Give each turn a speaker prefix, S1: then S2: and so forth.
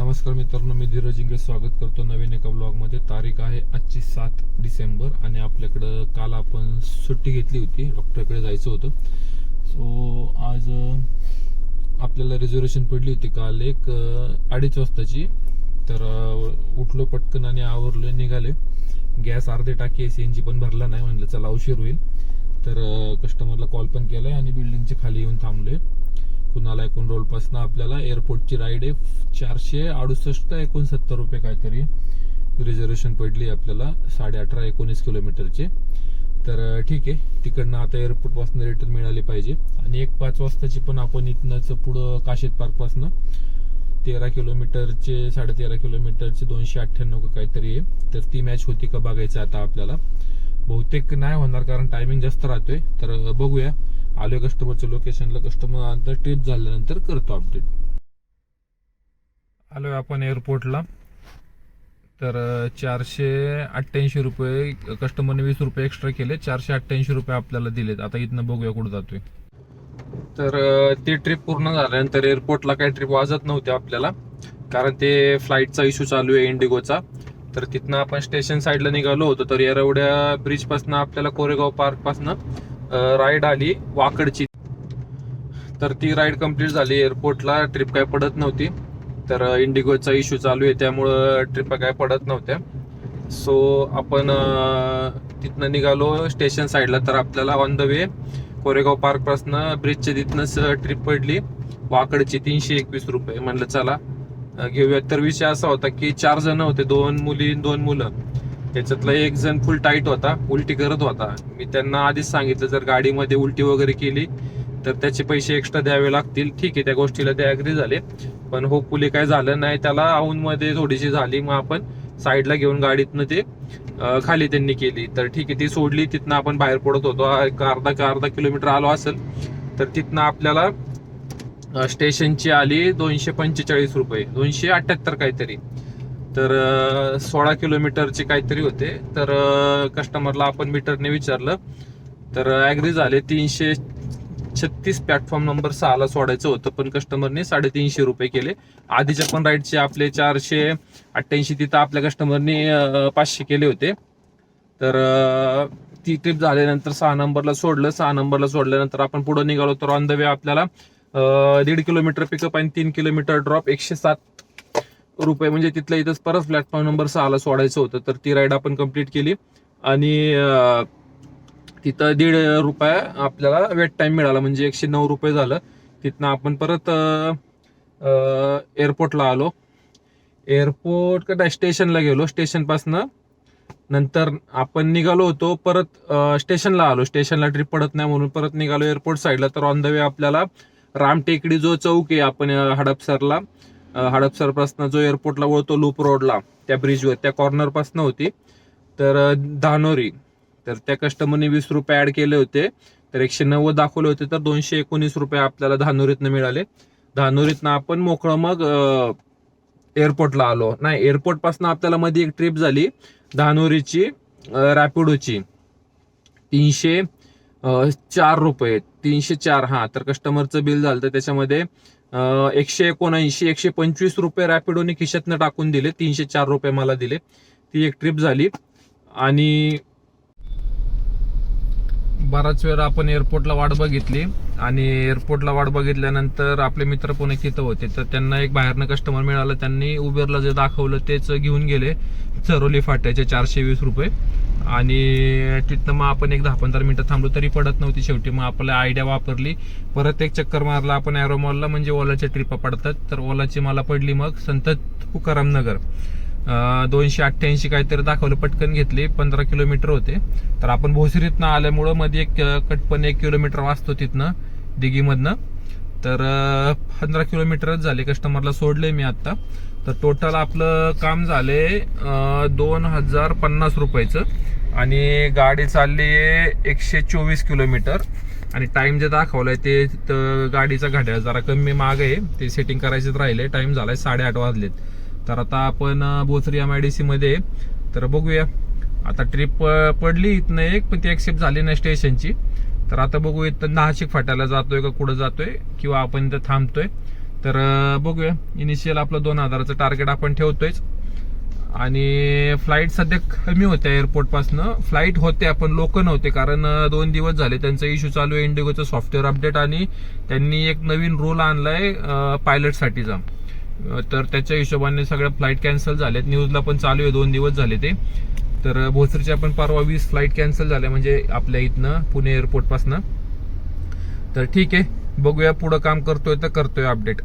S1: नमस्कार मित्रांनो, मी धीरज इंगळे स्वागत करतो नवीन एका ब्लॉगमध्ये। तारीख आहे आजची 7 डिसेंबर आणि आपल्याकडं काल आपण सुट्टी घेतली होती, डॉक्टरकडे जायचं होतं। सो आज आपल्याला रिझर्वेशन पडली होती काल 2:30 वाजताची। तर उठलो पटकन आणि आवरलो, निघाले। गॅस अर्धे टाकी CNG पण भरला नाही, म्हणलं चला उशीर होईल। तर कस्टमरला कॉल पण केलाय आणि बिल्डिंगच्या खाली येऊन थांबलोय। कुणाला एकूण रोडपासून आपल्याला एअरपोर्टची राईड आहे 468 का 69 रुपये काहीतरी रिझर्वेशन पडली आपल्याला 18-19 किलोमीटरची। तर ठीक आहे, तिकडनं आता एअरपोर्ट पासून रिटर्न मिळाली पाहिजे। आणि 5 वाजताची पण आपण इथनंच पुढं काशीद पार्क पासून 13 किलोमीटरचे 13.5 किलोमीटरचे 298 का काहीतरी आहे। तर ती मॅच होती का बघायचं आता आपल्याला। बहुतेक नाही होणार कारण टायमिंग जास्त राहतोय। तर बघूया, आलोय कस्टमरच्या लोकेशनला। कस्टमर आता ट्रिप झाल्यानंतर करतो अपडेट। आलोय आपण एअरपोर्टला। तर 488 रुपये कस्टमरने 20 रुपये एक्स्ट्रा केले, 488 रुपये आपल्याला दिलेत। आता इथनं बघूया कुठं जातोय। तर ती ट्रिप पूर्ण झाल्यानंतर एअरपोर्टला काही ट्रिप वाजत नव्हते आपल्याला, कारण ते फ्लाईटचा इश्यू चालू आहे इंडिगोचा। तर तिथनं आपण स्टेशन साईडला निघालो होतो। तर येरवड्या ब्रिज पासून आपल्याला कोरेगाव पार्क पासून राईड आली वाकडची। तर ती राईड कंप्लीट झाली। एअरपोर्टला ट्रिप काय पडत नव्हती, तर इंडिगोचा इश्यू चालू आहे त्यामुळं ट्रिप काय पडत नव्हत्या। सो आपण तिथनं निघालो स्टेशन साईडला। तर आपल्याला on the way Koregaon park पासून ब्रिजच्या तिथनंच ट्रिप पडली वाकडची 321 रुपये। म्हणलं चला घेऊया। तर विषय असा होता की 4 जण होते, 2 मुली 2 मुलं। त्याच्यातला एक जण फुल टाईट होता, उलटी करत होता। मी त्यांना आधीच सांगितलं जर गाडीमध्ये उलटी वगैरे केली तर त्याचे पैसे एक्स्ट्रा द्यावे लागतील। ठीक आहे, त्या गोष्टीला ते ऍग्री झाले, पण होपफुली काय झालं नाही। त्याला आऊनमध्ये थोडीशी झाली, मग आपण साईडला घेऊन गाडीतनं ते खाली त्यांनी केली। तर ठीक आहे, ती सोडली। तिथनं आपण बाहेर पडत होतो, अर्धा किलोमीटर आलो असेल। तर तिथनं आपल्याला स्टेशनची आली 245 रुपये, 278 काहीतरी। तर 16 किलोमीटरचे काहीतरी होते। तर कस्टमरला आपण मीटरने विचारलं तर ऍग्री झाले। 336 प्लॅटफॉर्म नंबर 6 सोडायचं होतं, पण कस्टमरने 350 रुपये केले। आधीच्या पण राईडचे आपले 488, तिथं आपल्या कस्टमरने 500 केले होते। तर ती ट्रिप झाल्यानंतर 6 नंबरला सोडलं। 6 नंबरला सोडल्यानंतर आपण पुढे निघालो। तर ऑन द वे आपल्याला 1.5 किलोमीटर पिकअप आणि 3 किलोमीटर ड्रॉप 107 रुपये, म्हणजे तिथल्या इथंच परत प्लॅटफॉर्म नंबर 6 सोडायचं होतं। तर ती राईड आपण कंप्लीट केली आणि तिथं 1.5 रुपये आपल्याला वेट टाइम मिळाला, म्हणजे 109 रुपये झालं। तिथनं आपण परत एअरपोर्टला आलो। एअरपोर्ट का स्टेशनला गेलो। स्टेशन पासनं नंतर आपण निघालो होतो, परत स्टेशनला आलो। स्टेशनला ट्रिप पडत नाही म्हणून परत निघालो एअरपोर्ट साईडला। तर ऑन द वे आपल्याला रामटेकडी जो चौक आहे, आपण हडपसर पासून जो एअरपोर्टला वळतो लूप रोडला, त्या ब्रिजवर त्या कॉर्नर पासून होती। तर धानोरी, तर त्या कस्टमरने 20 रुपये ऍड केले होते। तर 190 दाखवले होते, तर 219 रुपये आपल्याला धानोरीतनं मिळाले। धानोरीतनं आपण मोकळं मग एअरपोर्टला आलो। नाही, एअरपोर्ट पासून आपल्याला मध्ये एक ट्रिप झाली धानोरीची रॅपिडोची 304 रुपये, 304। हा, तर कस्टमरचं बिल झालं, तर त्याच्यामध्ये 179 125 रुपये रॅपिडोने खिशातनं टाकून दिले, 304 रुपये मला दिले। ती एक ट्रिप झाली। आणि बराच वेळ आपण एअरपोर्टला वाट बघितली आणि एअरपोर्टला वाट बघितल्यानंतर आपले मित्र पुणे तिथं होते। तर त्यांना एक बाहेरनं कस्टमर मिळालं, त्यांनी उबेरला जे दाखवलं तेच घेऊन गेले चरोली फाट्याचे 420 रुपये। आणि तिथनं मग आपण एक 10-15 मिनिटं थांबलो तरी पडत नव्हती। शेवटी मग आपल्याला आयडिया वापरली, परत एक चक्कर मारला आपण एरो मॉलला, म्हणजे ओलाच्या ट्रिपा पडतात। तर ओलाची मला पडली मग संत तुकाराम नगर, 288 काहीतरी दाखवलं, पटकन घेतली। 15 किलोमीटर होते। तर आपण भोसरीतनं आल्यामुळं मध्ये एक कटपण 1 किलोमीटर वाचतो तिथनं दिघीमधनं। तर 15 किलोमीटरच झाले। कस्टमरला सोडले मी आता। तर टोटल आपलं काम झाले 2050 रुपयाचं आणि गाडी चालली आहे 124 किलोमीटर। आणि टाइम जे दाखवलाय ते गाडीचा घड्याळ जरा कमी माग आहे, ते सेटिंग करायचं राहिले। टाइम झालाय 8:30 वाजलेत। तर आता आपण भोसरी MIDC मध्ये। तर बघूया, आता ट्रिप पडली इथनं एक, पण ती ऍक्सेप्ट झाली नाही स्टेशनची। तर आता बघू इथं नाशिक फाट्याला जातोय का कुठं जातोय, किंवा आपण इथं थांबतोय। तर बघूया. इनिशियल आपलं 2000चं टार्गेट आपण ठेवतोयच. आणि फ्लाईट सध्या कमी होत्या एअरपोर्ट पासनं. फ्लाईट होत्या पण लोक नव्हते, कारण 2 दिवस झाले त्यांचा इश्यू चालू आहे इंडिगोचं सॉफ्टवेअर अपडेट, आणि त्यांनी एक नवीन रूल आणलाय पायलटसाठीचा. तर त्याच्या हिशोबाने सगळ्या फ्लाईट कॅन्सल झाल्यात. न्यूजला पण चालू आहे, 2 दिवस झाले ते. तर भोसरीच्या पण परवा 20 फ्लाईट कॅन्सल झाल्या, म्हणजे आपल्या इथनं पुणे एअरपोर्ट पासनं. तर ठीक आहे, बघूया पुढं काम करतोय तर करतोय अपडेट.